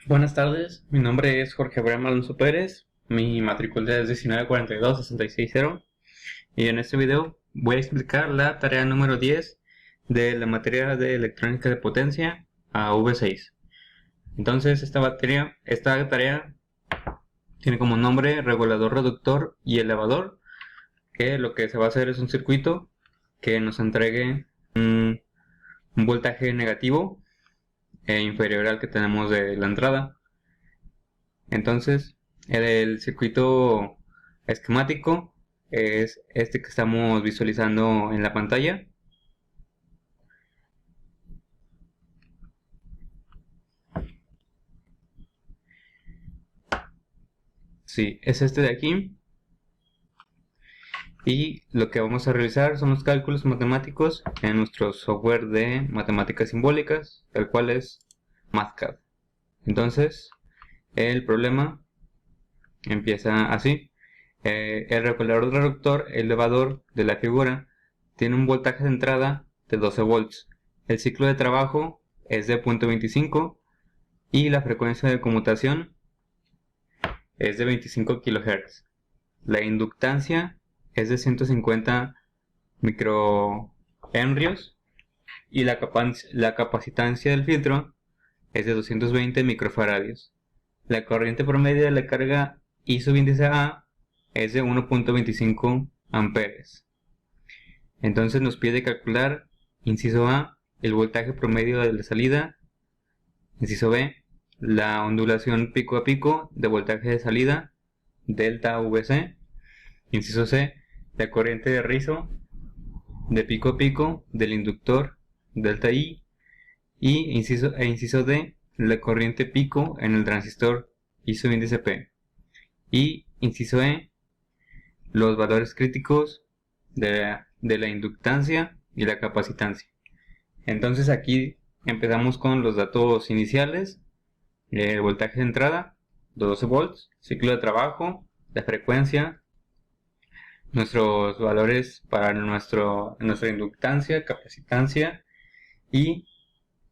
Buenas tardes, mi nombre es Jorge Abraham Alonso Pérez, mi matrícula es 1942-660 y en este video voy a explicar la tarea número 10 de la materia de electrónica de potencia a V6. Entonces esta tarea tiene como nombre regulador, reductor y elevador, que lo que se va a hacer es un circuito que nos entregue un voltaje negativo inferior al que tenemos de la entrada. Entonces, el circuito esquemático es este que estamos visualizando en la pantalla. Sí, es este de aquí. Y lo que vamos a realizar son los cálculos matemáticos en nuestro software de matemáticas simbólicas, el cual es MathCAD. Entonces, el problema empieza así. El regulador reductor elevador de la figura tiene un voltaje de entrada de 12 volts. El ciclo de trabajo es de 0.25 y la frecuencia de conmutación es de 25 kHz. La inductancia es de 150 microhenrios y la capacitancia del filtro es de 220 microfaradios. La corriente promedio de la carga I subíndice A es de 1.25 amperes. Entonces nos pide calcular, inciso A, el voltaje promedio de la salida, inciso B, la ondulación pico a pico de voltaje de salida, delta VC, inciso C, la corriente de rizo de pico a pico del inductor, delta I, y inciso D, la corriente pico en el transistor I subíndice P. Y inciso E, los valores críticos de la inductancia y la capacitancia. Entonces aquí empezamos con los datos iniciales, el voltaje de entrada, 12 volts, ciclo de trabajo, la frecuencia, nuestros valores para nuestra inductancia, capacitancia y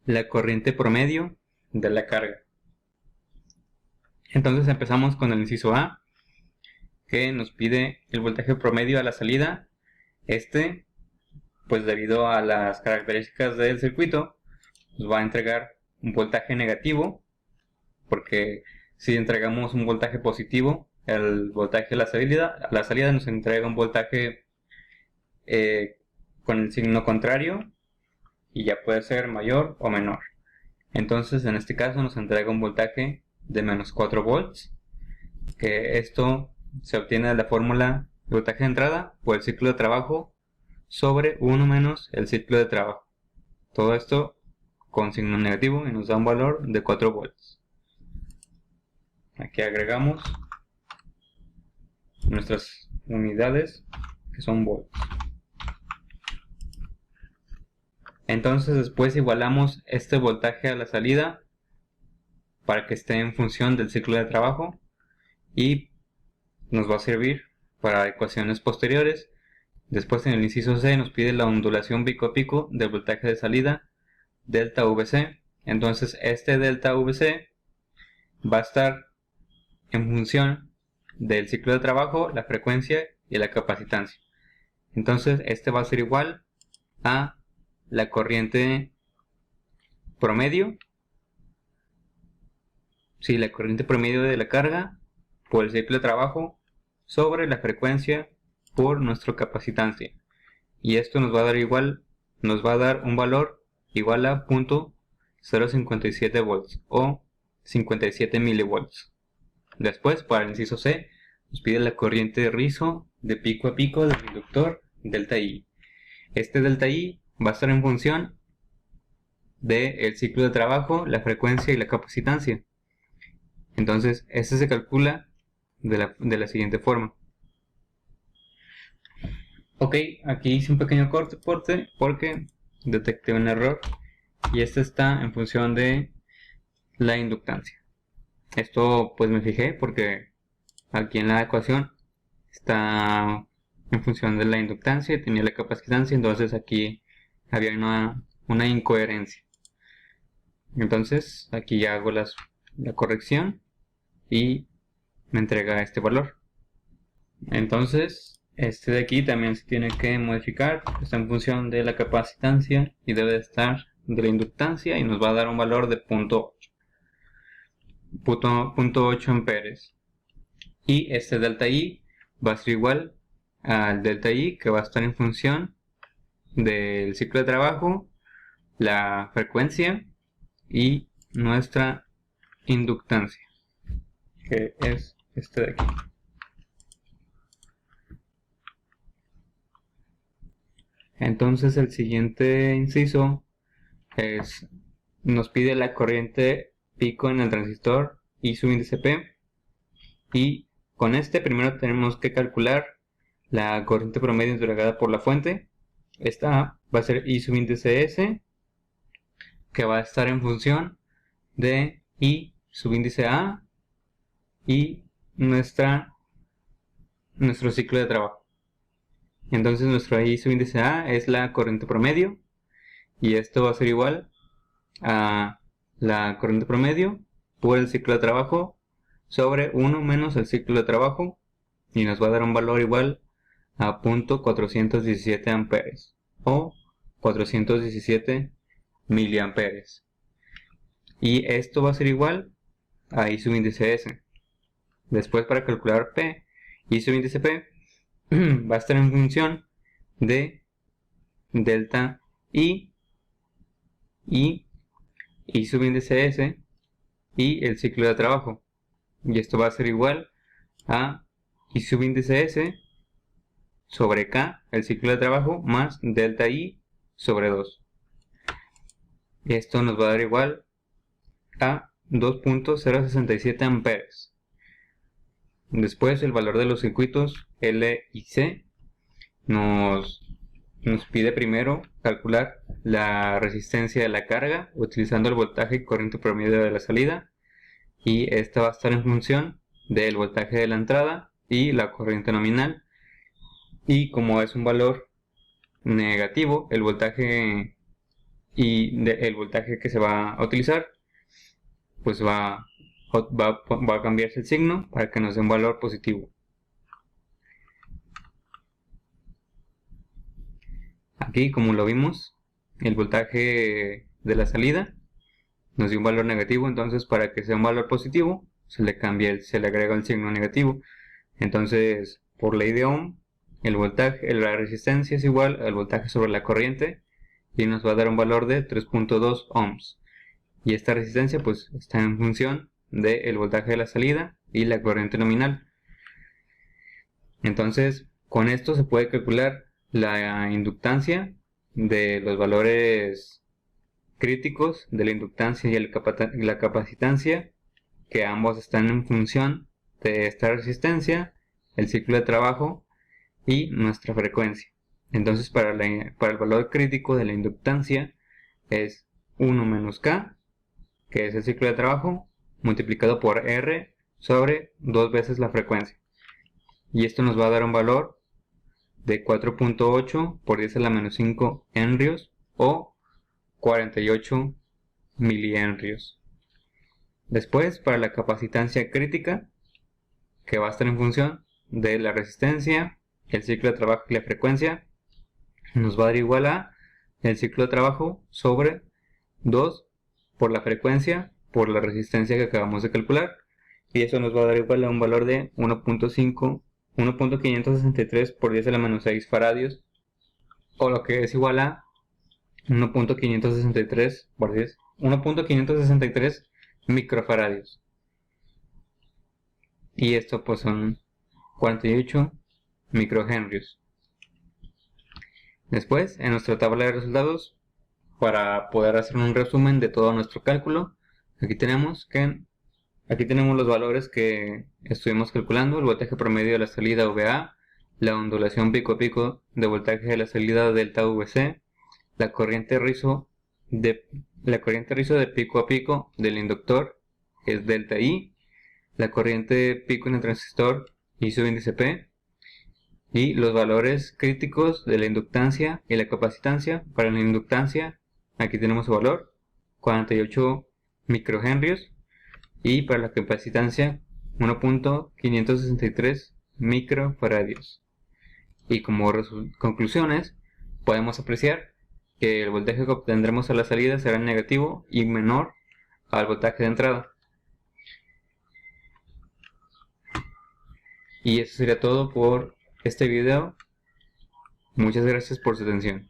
la corriente promedio de la carga. Entonces empezamos con el inciso A, que nos pide el voltaje promedio a la salida. Pues debido a las características del circuito, nos va a entregar un voltaje negativo, porque si entregamos un voltaje positivo, el voltaje a la salida nos entrega un voltaje con el signo contrario, y ya puede ser mayor o menor. Entonces en este caso nos entrega un voltaje de menos 4 volts, que esto se obtiene de la fórmula de voltaje de entrada por el ciclo de trabajo sobre 1 menos el ciclo de trabajo. Todo esto con signo negativo y nos da un valor de 4 volts. Aquí agregamos nuestras unidades, que son volts. Entonces después igualamos este voltaje a la salida para que esté en función del ciclo de trabajo y nos va a servir para ecuaciones posteriores. Después en el inciso C nos pide la ondulación pico a pico del voltaje de salida, delta VC. Entonces este delta VC va a estar en función del ciclo de trabajo, la frecuencia y la capacitancia. Entonces este va a ser igual a la corriente promedio, la corriente promedio de la carga por el ciclo de trabajo sobre la frecuencia por nuestra capacitancia. Y esto nos va a dar un valor igual a 0.057 volts o 57 milivolts. Después, para el inciso C, nos pide la corriente de rizo de pico a pico del inductor delta I. Este delta I va a estar en función del ciclo de trabajo, la frecuencia y la capacitancia. Entonces, este se calcula de la siguiente forma. Ok, aquí hice un pequeño corte porque detecté un error y este está en función de la inductancia. Esto pues me fijé porque aquí en la ecuación está en función de la inductancia y tenía la capacitancia, entonces aquí había una incoherencia. Entonces aquí ya hago las la corrección y me entrega este valor. Entonces este de aquí también se tiene que modificar, está en función de la capacitancia y debe de estar de la inductancia y nos va a dar un valor de 0.8 amperes. Y este delta I va a ser igual al delta I, que va a estar en función del ciclo de trabajo, la frecuencia y nuestra inductancia, que es este de aquí. Entonces el siguiente inciso nos pide la corriente pico en el transistor y su índice P, y con este primero tenemos que calcular la corriente promedio entregada por la fuente. Esta va a ser I subíndice S, que va a estar en función de I subíndice A y nuestro ciclo de trabajo. Entonces nuestro I subíndice A es la corriente promedio, y esto va a ser igual a la corriente promedio por el ciclo de trabajo sobre 1 menos el ciclo de trabajo, y nos va a dar un valor igual a 0.417 amperes o 417 miliamperes. Y esto va a ser igual a I subíndice S. Después, para calcular P, I subíndice P va a estar en función de delta I subíndice S y el ciclo de trabajo. Y esto va a ser igual a I subíndice S sobre K, el ciclo de trabajo, más delta I sobre 2. Y esto nos va a dar igual a 2.067 amperes. Después, el valor de los circuitos L y C nos pide primero calcular la resistencia de la carga utilizando el voltaje y corriente promedio de la salida, y esta va a estar en función del voltaje de la entrada y la corriente nominal. Y como es un valor negativo el voltaje el voltaje que se va a utilizar, pues va a cambiarse el signo para que nos dé un valor positivo. Aquí, como lo vimos, el voltaje de la salida nos dio un valor negativo, entonces para que sea un valor positivo se le agrega el signo negativo. Entonces, por ley de Ohm, la resistencia es igual al voltaje sobre la corriente, y nos va a dar un valor de 3.2 ohms. Y esta resistencia pues está en función del voltaje de la salida y la corriente nominal. Entonces, con esto se puede calcular la inductancia de los valores críticos de la inductancia y la capacitancia, que ambos están en función de esta resistencia, el ciclo de trabajo y nuestra frecuencia. Entonces, para el valor crítico de la inductancia es 1 menos K, que es el ciclo de trabajo, multiplicado por R sobre 2 veces la frecuencia. Y esto nos va a dar un valor de 4.8 por 10 a la menos 5 henrios o 48 milihenrios. Después, para la capacitancia crítica, que va a estar en función de la resistencia, el ciclo de trabajo y la frecuencia, nos va a dar igual a el ciclo de trabajo sobre 2 por la frecuencia por la resistencia que acabamos de calcular, y eso nos va a dar igual a un valor de 1.563 por 10 a la menos 6 faradios, o lo que es igual a 1.563 por 10, 1.563 microfaradios. Y esto pues son 48 microhenrios. Después, en nuestra tabla de resultados, para poder hacer un resumen de todo nuestro cálculo, aquí tenemos los valores que estuvimos calculando: el voltaje promedio de la salida VA, la ondulación pico a pico de voltaje de la salida delta VC, la corriente rizo de pico a pico del inductor, que es delta I, la corriente pico en el transistor y su índice P, y los valores críticos de la inductancia y la capacitancia. Para la inductancia, aquí tenemos su valor, 48 microhenrios, y para la capacitancia 1.563 microfaradios. Y como conclusiones, podemos apreciar que el voltaje que obtendremos a la salida será negativo y menor al voltaje de entrada. Y eso sería todo por este video. Muchas gracias por su atención.